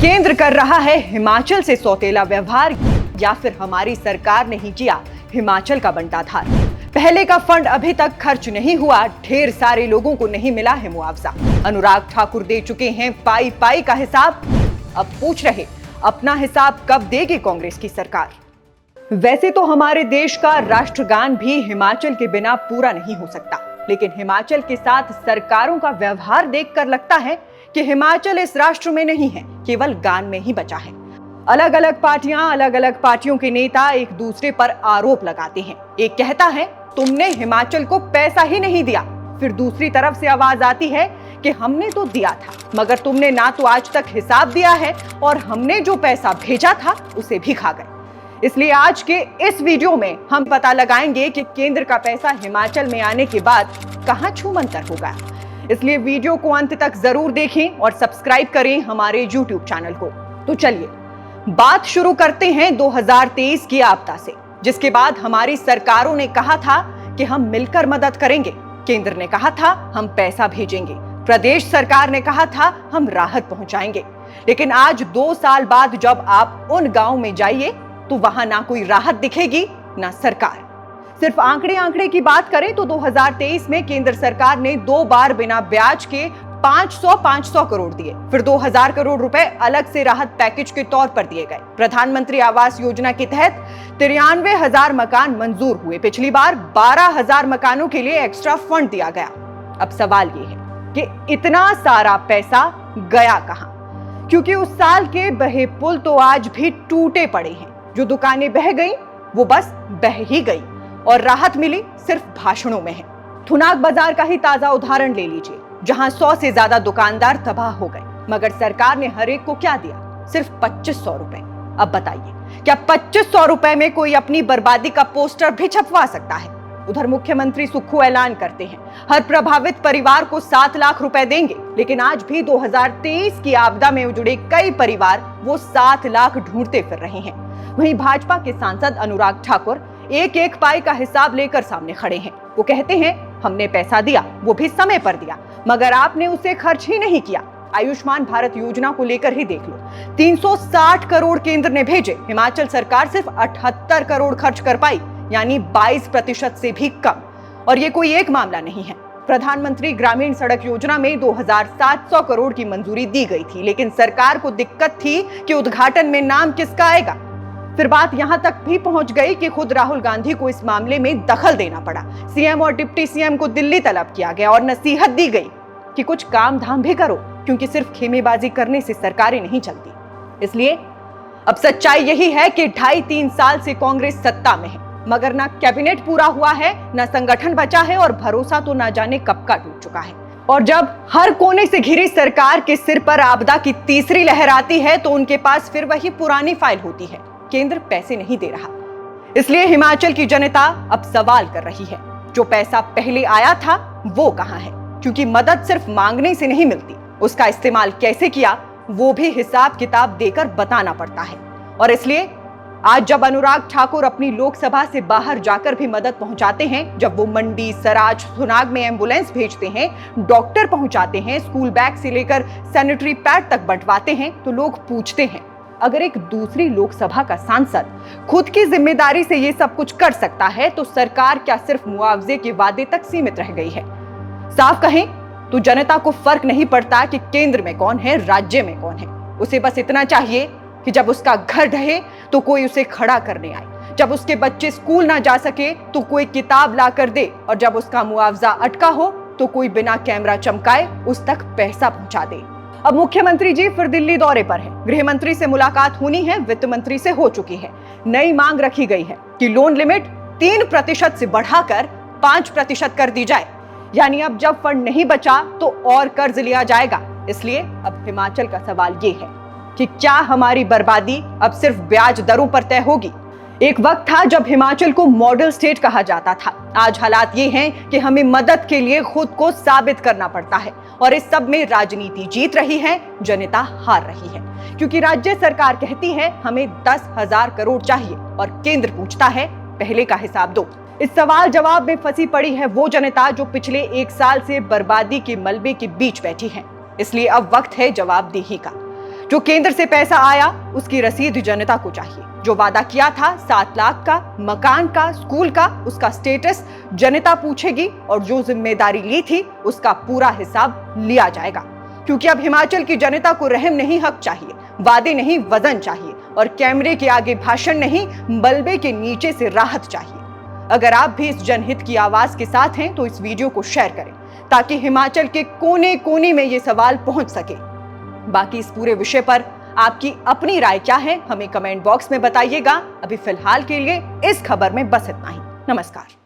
केंद्र कर रहा है हिमाचल से सौतेला व्यवहार या फिर हमारी सरकार ने ही किया हिमाचल का बंटाधार। पहले का फंड अभी तक खर्च नहीं हुआ, ढेर सारे लोगों को नहीं मिला है मुआवजा। अनुराग ठाकुर दे चुके हैं पाई पाई का हिसाब, अब पूछ रहे अपना हिसाब कब देगी कांग्रेस की सरकार। वैसे तो हमारे देश का राष्ट्रगान भी हिमाचल के बिना पूरा नहीं हो सकता, लेकिन हिमाचल के साथ सरकारों का व्यवहार देखकर लगता है कि हिमाचल इस राष्ट्र में नहीं है, केवल गान में ही बचा है। अलग अलग पार्टियों के नेता एक दूसरे पर आरोप लगाते हैं। एक कहता है तुमने हिमाचल को पैसा ही नहीं दिया, फिर दूसरी तरफ से आवाज आती है कि हमने तो दिया था, मगर तुमने ना तो आज तक हिसाब दिया है और हमने जो पैसा भेजा था उसे भी खा गए। इसलिए आज के इस वीडियो में हम पता लगाएंगे कि केंद्र का पैसा हिमाचल में आने के बाद कहां छूमंतर होगा। इसलिए वीडियो को अंत तक जरूर देखें और सब्सक्राइब करें हमारे YouTube चैनल को। तो चलिए बात शुरू करते हैं 2023 की आपदा से, जिसके बाद हमारी सरकारों ने कहा था कि हम मिलकर मदद करेंगे। केंद्र ने कहा था हम पैसा भेजेंगे, प्रदेश सरकार ने कहा था हम राहत पहुंचाएंगे। लेकिन आज 2 साल बाद जब आप उन गांव में जाइए तो वहां ना कोई राहत दिखेगी ना सरकार। सिर्फ आंकड़े की बात करें तो 2023 में केंद्र सरकार ने 2 बार बिना ब्याज के 500 करोड़ दिए, फिर 2000 करोड़ रुपए अलग से राहत पैकेज के तौर पर दिए गए। प्रधानमंत्री आवास योजना के तहत 93,000 मकान मंजूर हुए। पिछली बार 12,000 मकानों के लिए एक्स्ट्रा फंड दिया गया। अब सवाल ये है कि इतना सारा पैसा गया कहां? क्योंकि उस साल के बहे पुल तो आज भी टूटे पड़े हैं। जो दुकानें बह गई वो बस बह ही गई और राहत मिली सिर्फ भाषणों में है। थुनाग बाजार का ही ताजा उदाहरण ले लीजिए, जहां 100 से ज्यादा दुकानदार तबाह हो गए, मगर सरकार ने हर एक को क्या दिया? सिर्फ 2500 रुपए। अब बताइए, क्या 2500 रुपए में कोई अपनी बर्बादी का पोस्टर भी छपवा सकता है? उधर मुख्यमंत्री सुक्खू ऐलान करते हैं हर प्रभावित परिवार को 7 लाख रुपए देंगे, लेकिन आज भी 2023 की आपदा में जुड़े कई परिवार वो 7 लाख ढूंढते फिर रहे हैं। वहीं भाजपा के सांसद अनुराग ठाकुर एक पाई का हिसाब लेकर सामने खड़े हैं। वो कहते हैं हमने पैसा दिया, वो भी समय पर दिया, मगर आपने उसे खर्च ही नहीं किया। आयुष्मान भारत योजना को लेकर ही देख लो, 360 करोड़ केंद्र ने भेजे, हिमाचल सरकार सिर्फ 78 करोड़ खर्च कर पाई, यानी 22% से भी कम। और ये कोई एक मामला नहीं है। प्रधानमंत्री ग्रामीण सड़क योजना में 2700 करोड़ की मंजूरी दी गई थी, लेकिन सरकार को दिक्कत थी कि उद्घाटन में नाम किसका आएगा। फिर बात यहां तक भी पहुंच गई कि खुद राहुल गांधी को इस मामले में दखल देना पड़ा। सीएम और डिप्टी सीएम को दिल्ली तलब किया गया और नसीहत दी गई कि कुछ काम धाम भी करो, क्योंकि सिर्फ खेमेबाजी करने से सरकारें नहीं चलती। इसलिए अब सच्चाई यही है कि 2.5-3 साल से कांग्रेस सत्ता में है, मगर ना कैबिनेट पूरा हुआ है, ना संगठन बचा है और भरोसा तो ना जाने कब का टूट चुका है। और जब हर कोने से घिरी सरकार के सिर पर आपदा की तीसरी लहर आती है तो उनके पास फिर वही पुरानी फाइल होती है, केंद्र पैसे नहीं दे रहा। इसलिए हिमाचल की जनता अब सवाल कर रही है, जो पैसा पहले आया था वो कहां है? क्योंकि मदद सिर्फ मांगने से नहीं मिलती, उसका इस्तेमाल कैसे किया वो भी हिसाब किताब देकर बताना पड़ता है। और इसलिए आज जब अनुराग ठाकुर अपनी लोकसभा से बाहर जाकर भी मदद पहुंचाते हैं, जब वो मंडी, सराज, थुनाग में एम्बुलेंस भेजते हैं, डॉक्टर पहुंचाते हैं, स्कूल बैग से लेकर सैनिटरी पैड तक बंटवाते हैं, तो लोग पूछते हैं अगर एक दूसरी लोकसभा का सांसद खुद की जिम्मेदारी से ये सब कुछ कर सकता है तो सरकार क्या सिर्फ मुआवजे के वादे तक सीमित रह गई है? साफ कहें तो जनता को फर्क नहीं पड़ता कि केंद्र में कौन है, राज्य में कौन है। उसे बस इतना चाहिए कि जब उसका घर ढहे तो कोई उसे खड़ा करने आए, जब उसके बच्चे स्कूल ना जा सके तो कोई किताब ला कर दे, और जब उसका मुआवजा अटका हो तो कोई बिना कैमरा चमकाए उस तक पैसा पहुंचा दे। अब मुख्यमंत्री जी फिर दिल्ली दौरे पर हैं। गृह मंत्री से मुलाकात होनी है, वित्त मंत्री से हो चुकी है। नई मांग रखी गई है कि लोन लिमिट 3% से बढ़ाकर 5% कर दी जाए, यानी अब जब फंड नहीं बचा तो और कर्ज लिया जाएगा। इसलिए अब हिमाचल का सवाल ये है कि क्या हमारी बर्बादी अब सिर्फ ब्याज दरों पर तय होगी? एक वक्त था जब हिमाचल को मॉडल स्टेट कहा जाता था। आज हालात ये हैं कि हमें मदद के लिए खुद को साबित करना पड़ता है, और इस सब में राजनीति जीत रही है, जनता हार रही है। क्योंकि राज्य सरकार कहती है हमें 10,000 करोड़ चाहिए और केंद्र पूछता है पहले का हिसाब दो। इस सवाल जवाब में फंसी पड़ी है वो जनता जो पिछले 1 साल से बर्बादी के मलबे के बीच बैठी है। इसलिए अब वक्त है जवाबदेही का। जो केंद्र से पैसा आया उसकी रसीद जनता को चाहिए। जो वादा किया था 7 लाख का, मकान का, स्कूल का, उसका स्टेटस जनता पूछेगी और जो जिम्मेदारी ली थी उसका पूरा हिसाब लिया जाएगा। क्योंकि अब हिमाचल की जनता को रहम नहीं, हक चाहिए, वादे नहीं, वजन चाहिए और कैमरे के आगे भाषण नहीं, मलबे के नीचे से राहत चाहिए। अगर आप भी इस जनहित की आवाज के साथ हैं तो इस वीडियो को शेयर करें ताकि हिमाचल के कोने कोने में ये सवाल पहुंच सके। बाकी इस पूरे विषय पर आपकी अपनी राय क्या है, हमें कमेंट बॉक्स में बताइएगा। अभी फिलहाल के लिए इस खबर में बस इतना ही। नमस्कार।